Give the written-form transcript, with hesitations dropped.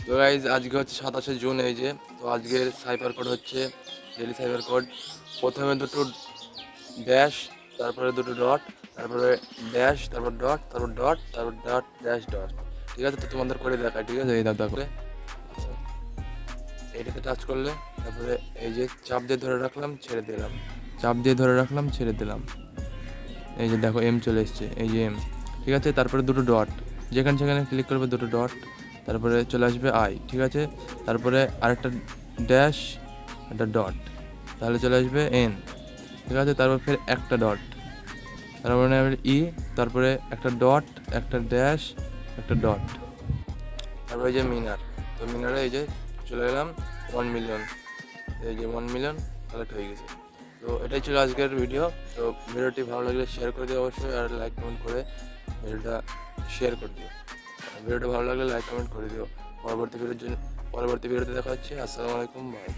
তো গাইজ আজকে হচ্ছে 27শে জুন, এই যে তো আজকের সাইবার কোড হচ্ছে ডেলি সাইবার কোড। প্রথমে দুটো ড্যাশ, তারপরে দুটো ডট, তারপরে ড্যাশ, তারপর ডট, তারপর ডট, তারপর ডট ড্যাশ ডট। ঠিক আছে, তো তোমাদের করে দেখায়। ঠিক আছে, এই দাদা করে এইটাতে টাচ করলে তারপরে এই যে চাপ দিয়ে ধরে রাখলাম, ছেড়ে দিলাম, চাপ দিয়ে ধরে রাখলাম, ছেড়ে দিলাম। এই যে দেখো এম চলে এসছে, এই যে এম। ঠিক আছে, তারপরে দুটো ডট, যেখানে সেখানে ক্লিক করবে দুটো ডট, তারপরে চলে আসবে আই। ঠিক আছে, তারপরে আরেকটা ড্যাশ, একটা ডট, তাহলে চলে আসবে এন। ঠিক আছে, তারপর ফের একটা ডট, তারপরে ই, তারপরে একটা ডট, একটা ড্যাশ, একটা ডট, তারপরে এই যে মিনার। তো মিনারে এই যে চলে গেলাম 1 মিলিয়ন, এই যে 1 মিলিয়ন কালেক্ট হয়ে গেছে। তো এটাই ছিল আজকের ভিডিও। তো ভিডিওটি ভালো লাগলে শেয়ার করে দিও অবশ্যই, আর লাইক কমেন্ট করে ভিডিওটা শেয়ার করে দিও। ভিডিওটা ভালো লাগলে লাইক কমেন্ট করে দিও। পরবর্তী ভিডিওতে দেখা হচ্ছে। আসসালামু আলাইকুম, বাই।